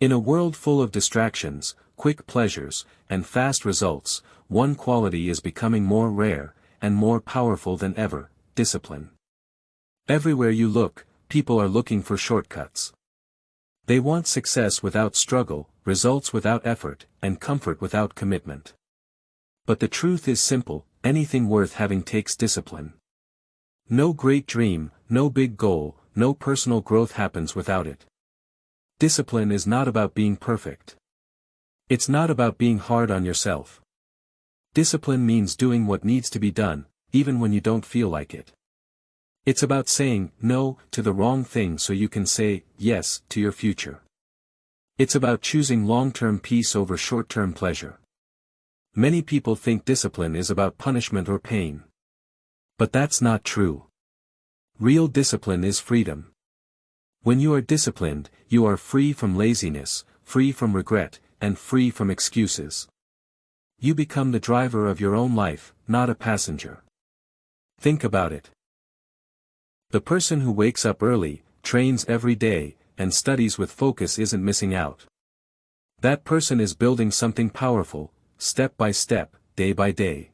In a world full of distractions, quick pleasures, and fast results, one quality is becoming more rare, and more powerful than ever: discipline. Everywhere you look, people are looking for shortcuts. They want success without struggle, results without effort, and comfort without commitment. But the truth is simple: anything worth having takes discipline. No great dream, no big goal, no personal growth happens without it. Discipline is not about being perfect. It's not about being hard on yourself. Discipline means doing what needs to be done, even when you don't feel like it. It's about saying no to the wrong thing so you can say yes to your future. It's about choosing long-term peace over short-term pleasure. Many people think discipline is about punishment or pain. But that's not true. Real discipline is freedom. When you are disciplined, you are free from laziness, free from regret, and free from excuses. You become the driver of your own life, not a passenger. Think about it. The person who wakes up early, trains every day, and studies with focus isn't missing out. That person is building something powerful, step by step, day by day.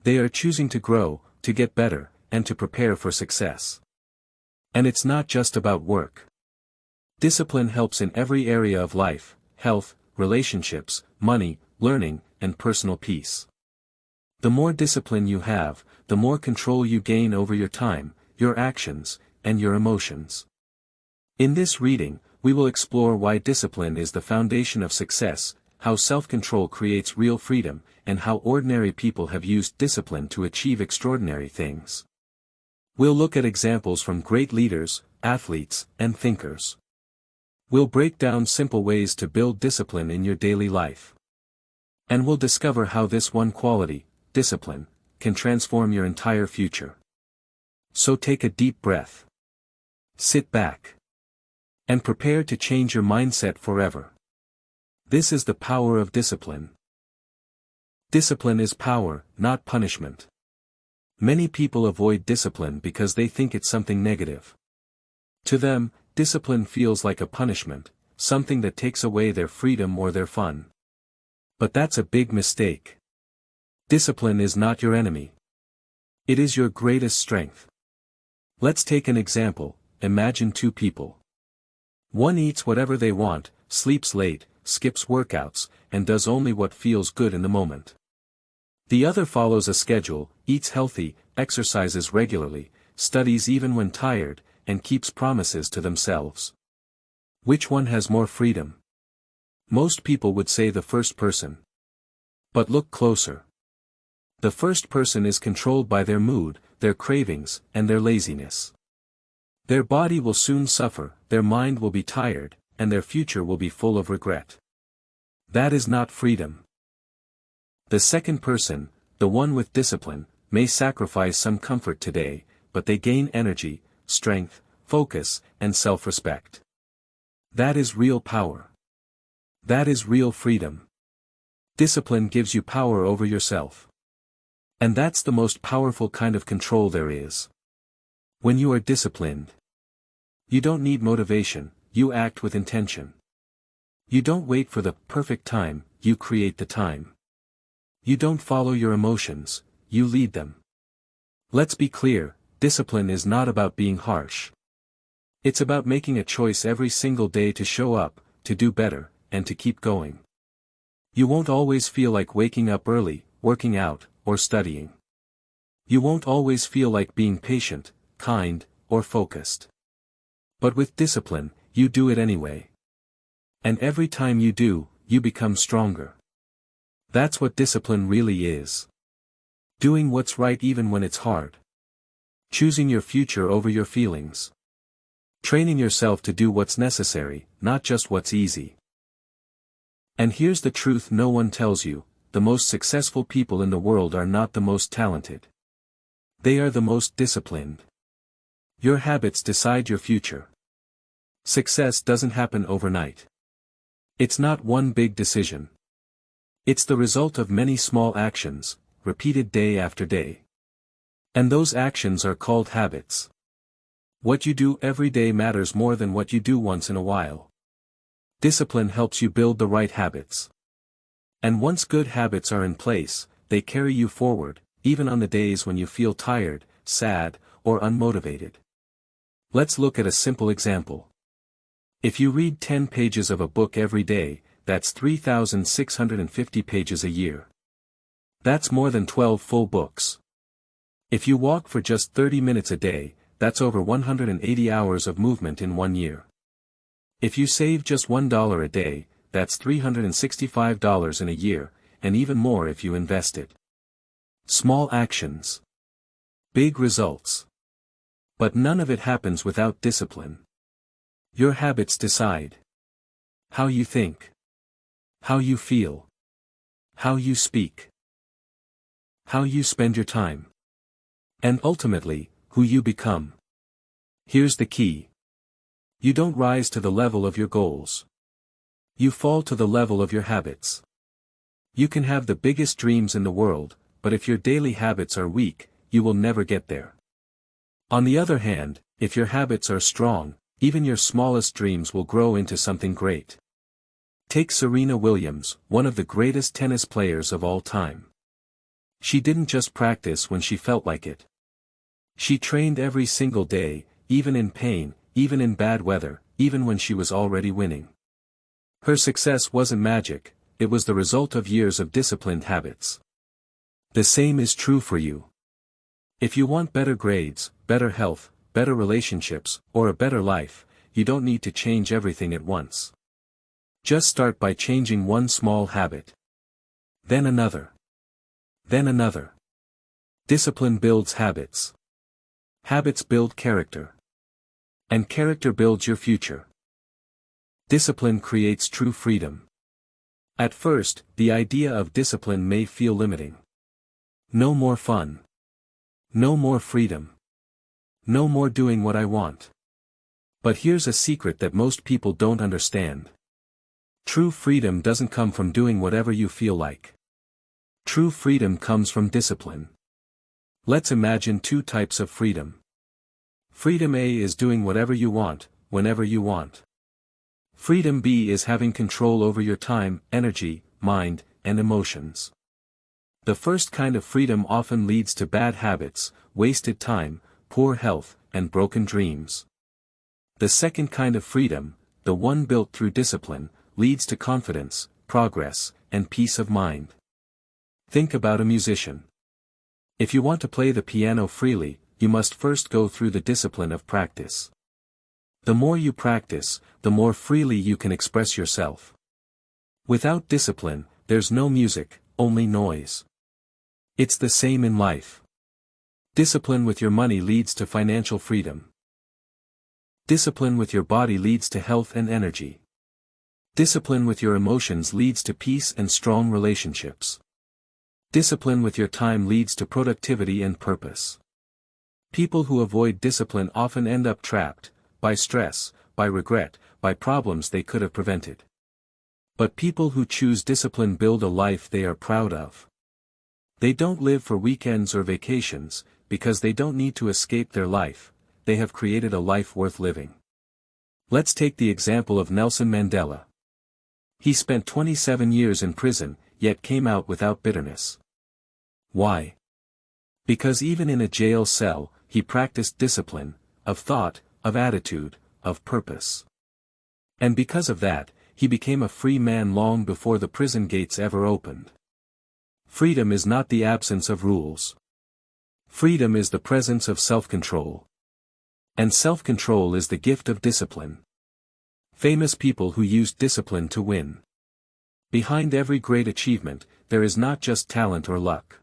They are choosing to grow, to get better, and to prepare for success. And it's not just about work. Discipline helps in every area of life: health, relationships, money, learning, and personal peace. The more discipline you have, the more control you gain over your time, your actions, and your emotions. In this reading, we will explore why discipline is the foundation of success, how self-control creates real freedom, and how ordinary people have used discipline to achieve extraordinary things. We'll look at examples from great leaders, athletes, and thinkers. We'll break down simple ways to build discipline in your daily life. And we'll discover how this one quality, discipline, can transform your entire future. So take a deep breath. Sit back. And prepare to change your mindset forever. This is the power of discipline. Discipline is power, not punishment. Many people avoid discipline because they think it's something negative. To them, discipline feels like a punishment, something that takes away their freedom or their fun. But that's a big mistake. Discipline is not your enemy. It is your greatest strength. Let's take an example. Imagine two people. One eats whatever they want, sleeps late, skips workouts, and does only what feels good in the moment. The other follows a schedule, eats healthy, exercises regularly, studies even when tired, and keeps promises to themselves. Which one has more freedom? Most people would say the first person. But look closer. The first person is controlled by their mood, their cravings, and their laziness. Their body will soon suffer, their mind will be tired, and their future will be full of regret. That is not freedom. The second person, the one with discipline, may sacrifice some comfort today, but they gain energy, strength, focus, and self-respect. That is real power. That is real freedom. Discipline gives you power over yourself. And that's the most powerful kind of control there is. When you are disciplined, you don't need motivation, you act with intention. You don't wait for the perfect time, you create the time. You don't follow your emotions, you lead them. Let's be clear, discipline is not about being harsh. It's about making a choice every single day to show up, to do better, and to keep going. You won't always feel like waking up early, working out, or studying. You won't always feel like being patient, kind, or focused. But with discipline, you do it anyway. And every time you do, you become stronger. That's what discipline really is. Doing what's right even when it's hard. Choosing your future over your feelings. Training yourself to do what's necessary, not just what's easy. And here's the truth no one tells you: the most successful people in the world are not the most talented. They are the most disciplined. Your habits decide your future. Success doesn't happen overnight. It's not one big decision. It's the result of many small actions, repeated day after day. And those actions are called habits. What you do every day matters more than what you do once in a while. Discipline helps you build the right habits. And once good habits are in place, they carry you forward, even on the days when you feel tired, sad, or unmotivated. Let's look at a simple example. If you read 10 pages of a book every day, that's 3,650 pages a year. That's more than 12 full books. If you walk for just 30 minutes a day, that's over 180 hours of movement in 1 year. If you save just $1 a day, that's $365 in a year, and even more if you invest it. Small actions. Big results. But none of it happens without discipline. Your habits decide how you think, how you feel, how you speak, how you spend your time, and ultimately, who you become. Here's the key. You don't rise to the level of your goals. You fall to the level of your habits. You can have the biggest dreams in the world, but if your daily habits are weak, you will never get there. On the other hand, if your habits are strong, even your smallest dreams will grow into something great. Take Serena Williams, one of the greatest tennis players of all time. She didn't just practice when she felt like it. She trained every single day, even in pain, even in bad weather, even when she was already winning. Her success wasn't magic, it was the result of years of disciplined habits. The same is true for you. If you want better grades, better health, better relationships, or a better life, you don't need to change everything at once. Just start by changing one small habit. Then another. Then another. Discipline builds habits. Habits build character. And character builds your future. Discipline creates true freedom. At first, the idea of discipline may feel limiting. No more fun. No more freedom. No more doing what I want. But here's a secret that most people don't understand. True freedom doesn't come from doing whatever you feel like. True freedom comes from discipline. Let's imagine two types of freedom. Freedom A is doing whatever you want, whenever you want. Freedom B is having control over your time, energy, mind, and emotions. The first kind of freedom often leads to bad habits, wasted time, poor health, and broken dreams. The second kind of freedom, the one built through discipline, leads to confidence, progress, and peace of mind. Think about a musician. If you want to play the piano freely, you must first go through the discipline of practice. The more you practice, the more freely you can express yourself. Without discipline, there's no music, only noise. It's the same in life. Discipline with your money leads to financial freedom. Discipline with your body leads to health and energy. Discipline with your emotions leads to peace and strong relationships. Discipline with your time leads to productivity and purpose. People who avoid discipline often end up trapped, by stress, by regret, by problems they could have prevented. But people who choose discipline build a life they are proud of. They don't live for weekends or vacations, because they don't need to escape their life, they have created a life worth living. Let's take the example of Nelson Mandela. He spent 27 years in prison, yet came out without bitterness. Why? Because even in a jail cell, he practiced discipline, of thought, of attitude, of purpose. And because of that, he became a free man long before the prison gates ever opened. Freedom is not the absence of rules. Freedom is the presence of self-control. And self-control is the gift of discipline. Famous people who used discipline to win. Behind every great achievement, there is not just talent or luck.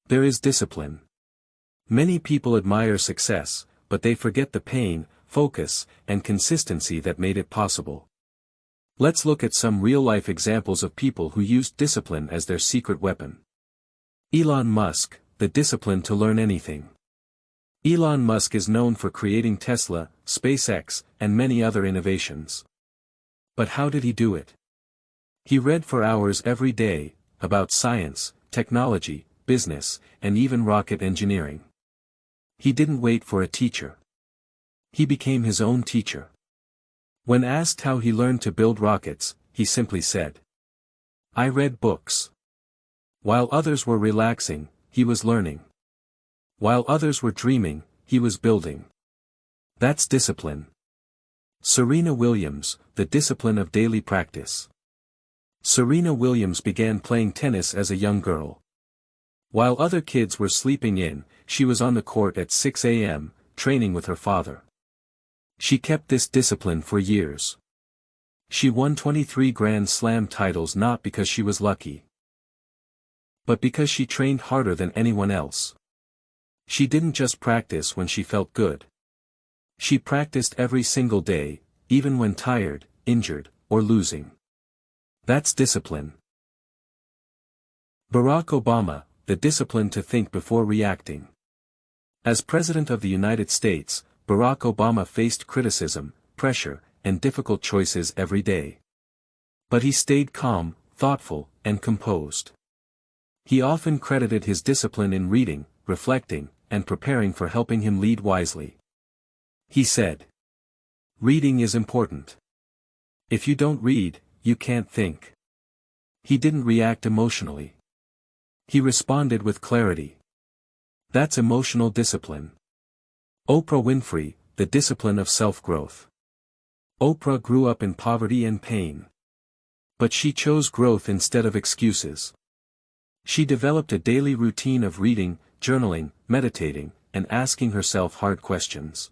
There is discipline. Many people admire success, but they forget the pain, focus, and consistency that made it possible. Let's look at some real-life examples of people who used discipline as their secret weapon. Elon Musk, the discipline to learn anything. Elon Musk is known for creating Tesla, SpaceX, and many other innovations. But how did he do it? He read for hours every day, about science, technology, business, and even rocket engineering. He didn't wait for a teacher. He became his own teacher. When asked how he learned to build rockets, he simply said, "I read books." While others were relaxing, he was learning. While others were dreaming, he was building. That's discipline. Serena Williams, the discipline of daily practice. Serena Williams began playing tennis as a young girl. While other kids were sleeping in, she was on the court at 6 a.m., training with her father. She kept this discipline for years. She won 23 Grand Slam titles not because she was lucky, but because she trained harder than anyone else. She didn't just practice when she felt good. She practiced every single day, even when tired, injured, or losing. That's discipline. Barack Obama, the discipline to think before reacting. As President of the United States, Barack Obama faced criticism, pressure, and difficult choices every day. But he stayed calm, thoughtful, and composed. He often credited his discipline in reading, reflecting, and preparing for helping him lead wisely. He said, "Reading is important. If you don't read, you can't think." He didn't react emotionally. He responded with clarity. That's emotional discipline. Oprah Winfrey, the discipline of self-growth. Oprah grew up in poverty and pain. But she chose growth instead of excuses. She developed a daily routine of reading, journaling, meditating, and asking herself hard questions.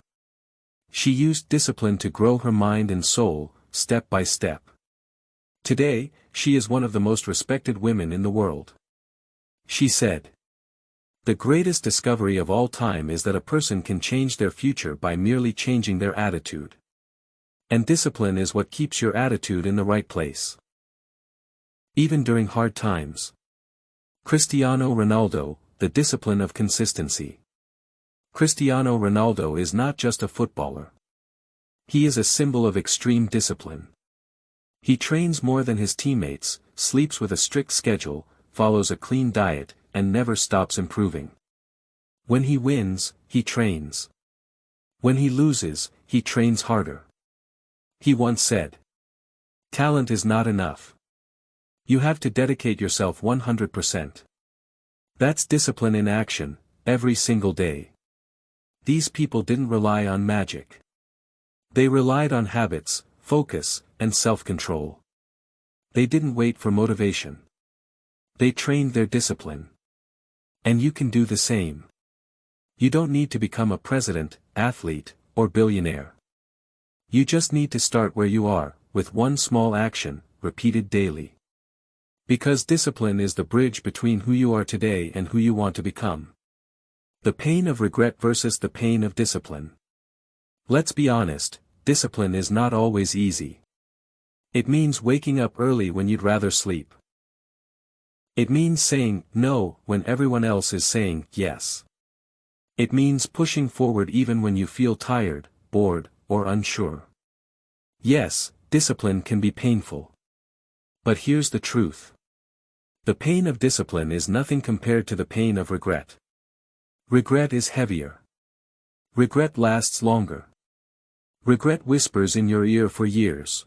She used discipline to grow her mind and soul, step by step. Today, she is one of the most respected women in the world. She said, "The greatest discovery of all time is that a person can change their future by merely changing their attitude. And discipline is what keeps your attitude in the right place, even during hard times." Cristiano Ronaldo, the discipline of consistency. Cristiano Ronaldo is not just a footballer. He is a symbol of extreme discipline. He trains more than his teammates, sleeps with a strict schedule, follows a clean diet, and never stops improving. When he wins, he trains. When he loses, he trains harder. He once said, "Talent is not enough. You have to dedicate yourself 100%. That's discipline in action, every single day. These people didn't rely on magic. They relied on habits, focus, and self-control. They didn't wait for motivation. They trained their discipline. And you can do the same. You don't need to become a president, athlete, or billionaire. You just need to start where you are, with one small action, repeated daily. Because discipline is the bridge between who you are today and who you want to become. The pain of regret versus the pain of discipline. Let's be honest, discipline is not always easy. It means waking up early when you'd rather sleep. It means saying no when everyone else is saying yes. It means pushing forward even when you feel tired, bored, or unsure. Yes, discipline can be painful. But here's the truth. The pain of discipline is nothing compared to the pain of regret. Regret is heavier. Regret lasts longer. Regret whispers in your ear for years.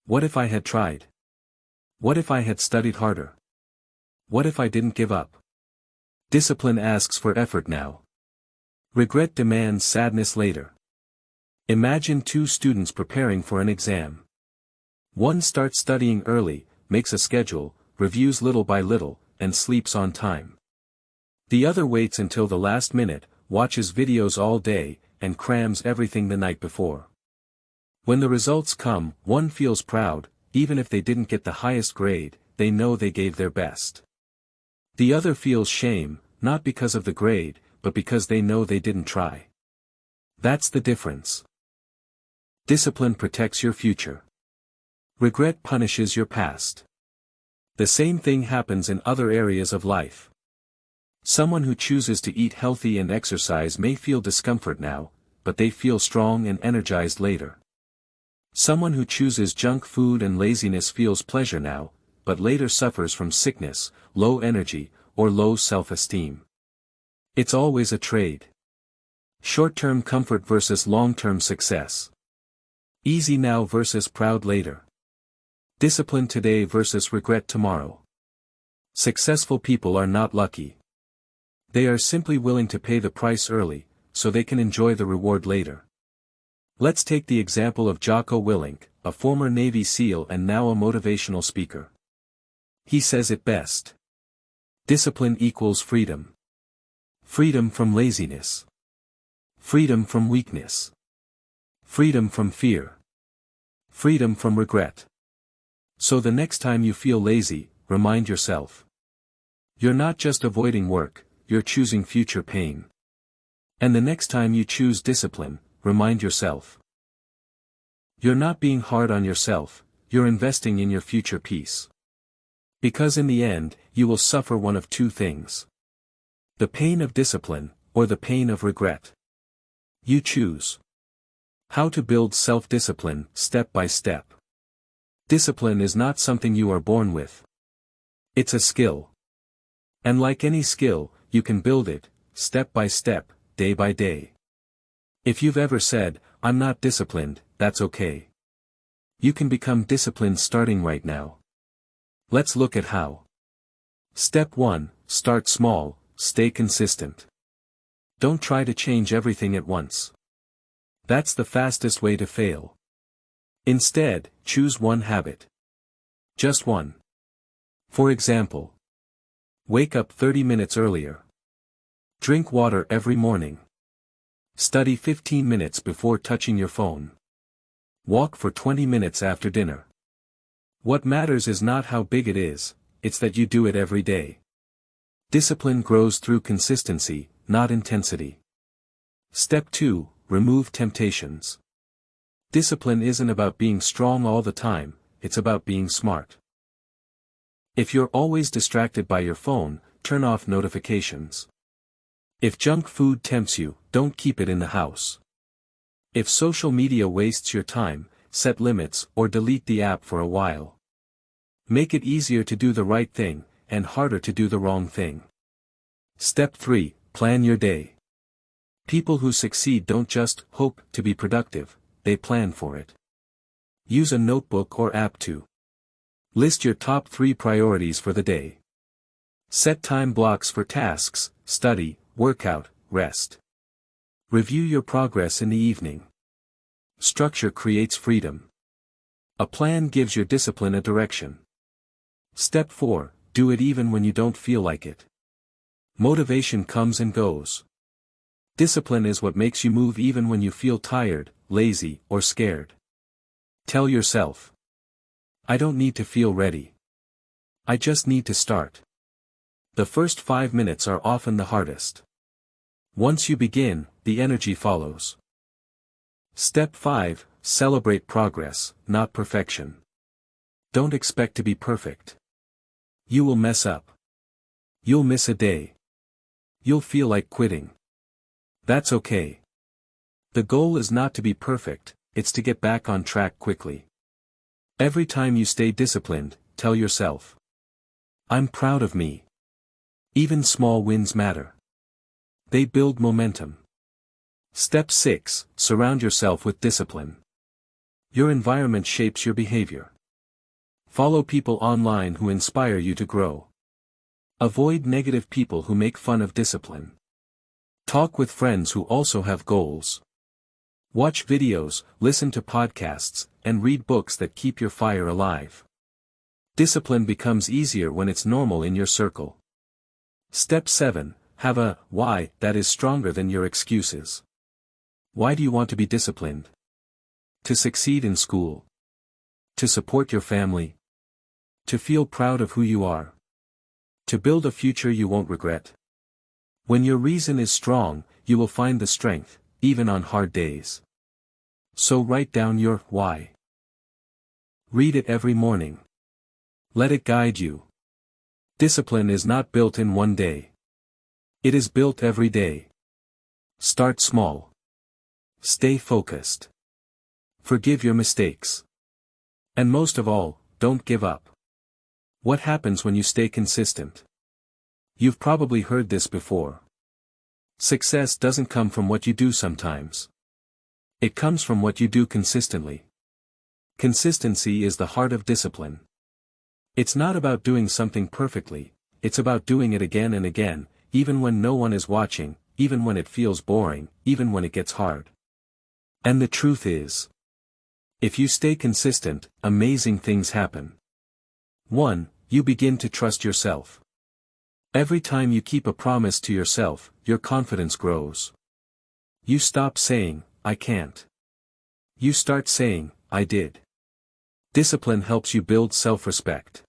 What if I had tried? What if I had studied harder? What if I didn't give up? Discipline asks for effort now. Regret demands sadness later. Imagine two students preparing for an exam. One starts studying early, makes a schedule, reviews little by little, and sleeps on time. The other waits until the last minute, watches videos all day, and crams everything the night before. When the results come, one feels proud, even if they didn't get the highest grade, they know they gave their best. The other feels shame, not because of the grade, but because they know they didn't try. That's the difference. Discipline protects your future. Regret punishes your past. The same thing happens in other areas of life. Someone who chooses to eat healthy and exercise may feel discomfort now, but they feel strong and energized later. Someone who chooses junk food and laziness feels pleasure now, but later suffers from sickness, low energy, or low self-esteem. It's always a trade. Short-term comfort versus long-term success. Easy now versus proud later. Discipline today versus regret tomorrow. Successful people are not lucky. They are simply willing to pay the price early, so they can enjoy the reward later. Let's take the example of Jocko Willink, a former Navy SEAL and now a motivational speaker. He says it best. Discipline equals freedom. Freedom from laziness. Freedom from weakness. Freedom from fear. Freedom from regret. So the next time you feel lazy, remind yourself. You're not just avoiding work, you're choosing future pain. And the next time you choose discipline, remind yourself. You're not being hard on yourself, you're investing in your future peace. Because in the end, you will suffer one of two things. The pain of discipline, or the pain of regret. You choose. How to build self-discipline, step by step. Discipline is not something you are born with. It's a skill. And like any skill, you can build it, step by step, day by day. If you've ever said, "I'm not disciplined," that's okay. You can become disciplined starting right now. Let's look at how. Step 1, start small, stay consistent. Don't try to change everything at once. That's the fastest way to fail. Instead, choose one habit. Just one. For example, wake up 30 minutes earlier. Drink water every morning. Study 15 minutes before touching your phone. Walk for 20 minutes after dinner. What matters is not how big it is, it's that you do it every day. Discipline grows through consistency, not intensity. Step 2, remove temptations. Discipline isn't about being strong all the time, it's about being smart. If you're always distracted by your phone, turn off notifications. If junk food tempts you, don't keep it in the house. If social media wastes your time, set limits or delete the app for a while. Make it easier to do the right thing, and harder to do the wrong thing. Step 3, plan your day. People who succeed don't just hope to be productive, they plan for it. Use a notebook or app to list your top 3 priorities for the day. Set time blocks for tasks, study, workout, rest. Review your progress in the evening. Structure creates freedom. A plan gives your discipline a direction. Step 4, do it even when you don't feel like it. Motivation comes and goes. Discipline is what makes you move even when you feel tired, lazy, or scared. Tell yourself, I don't need to feel ready. I just need to start. The first 5 minutes are often the hardest. Once you begin, the energy follows. Step 5, celebrate progress, not perfection. Don't expect to be perfect. You will mess up. You'll miss a day. You'll feel like quitting. That's okay. The goal is not to be perfect, it's to get back on track quickly. Every time you stay disciplined, tell yourself, I'm proud of me. Even small wins matter. They build momentum. Step 6, surround yourself with discipline. Your environment shapes your behavior. Follow people online who inspire you to grow. Avoid negative people who make fun of discipline. Talk with friends who also have goals. Watch videos, listen to podcasts, and read books that keep your fire alive. Discipline becomes easier when it's normal in your circle. Step 7, have a why that is stronger than your excuses. Why do you want to be disciplined? To succeed in school. To support your family. To feel proud of who you are. To build a future you won't regret. When your reason is strong, you will find the strength, even on hard days. So write down your why. Read it every morning. Let it guide you. Discipline is not built in one day. It is built every day. Start small. Stay focused. Forgive your mistakes. And most of all, don't give up. What happens when you stay consistent? You've probably heard this before. Success doesn't come from what you do sometimes. It comes from what you do consistently. Consistency is the heart of discipline. It's not about doing something perfectly, it's about doing it again and again, even when no one is watching, even when it feels boring, even when it gets hard. And the truth is, if you stay consistent, amazing things happen. 1. You begin to trust yourself. Every time you keep a promise to yourself, your confidence grows. You stop saying, "I can't." You start saying, "I did." Discipline helps you build self-respect.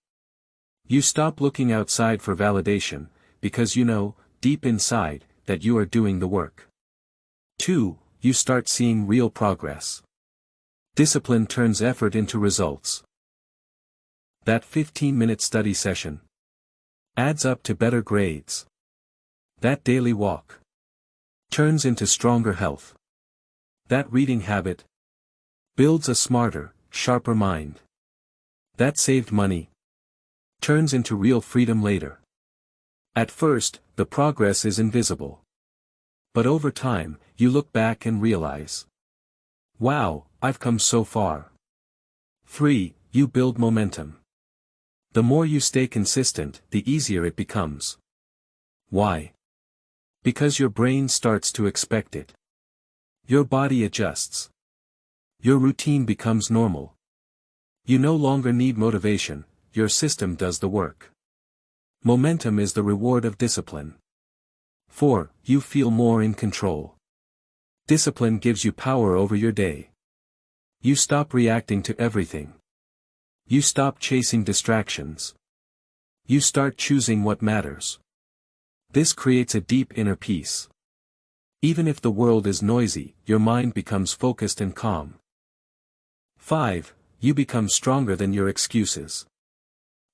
You stop looking outside for validation, because you know, deep inside, that you are doing the work. 2. You start seeing real progress. Discipline turns effort into results. That 15-minute study session adds up to better grades. That daily walk turns into stronger health. That reading habit builds a smarter, sharper mind. That saved money turns into real freedom later. At first, the progress is invisible. But over time, you look back and realize, wow, I've come so far. 3. You build momentum. The more you stay consistent, the easier it becomes. Why? Because your brain starts to expect it. Your body adjusts. Your routine becomes normal. You no longer need motivation, your system does the work. Momentum is the reward of discipline. 4. You feel more in control. Discipline gives you power over your day. You stop reacting to everything. You stop chasing distractions. You start choosing what matters. This creates a deep inner peace. Even if the world is noisy, your mind becomes focused and calm. 5. You become stronger than your excuses.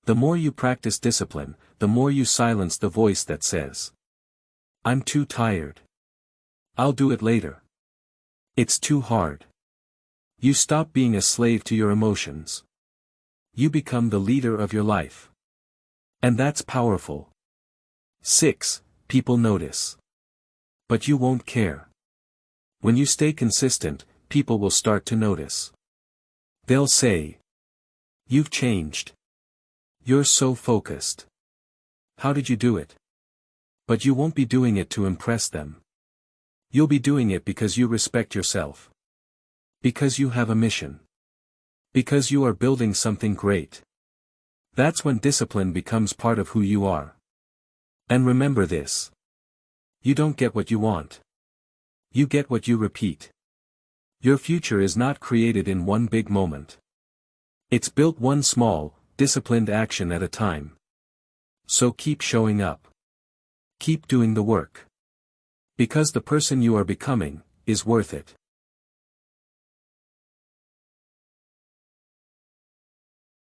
The more you practice discipline, the more you silence the voice that says, "I'm too tired. I'll do it later. It's too hard." You stop being a slave to your emotions. You become the leader of your life. And that's powerful. 6. People notice. But you won't care. When you stay consistent, people will start to notice. They'll say, "You've changed. You're so focused. How did you do it?" But you won't be doing it to impress them. You'll be doing it because you respect yourself. Because you have a mission. Because you are building something great. That's when discipline becomes part of who you are. And remember this. You don't get what you want. You get what you repeat. Your future is not created in one big moment. It's built one small, disciplined action at a time. So keep showing up. Keep doing the work. Because the person you are becoming is worth it.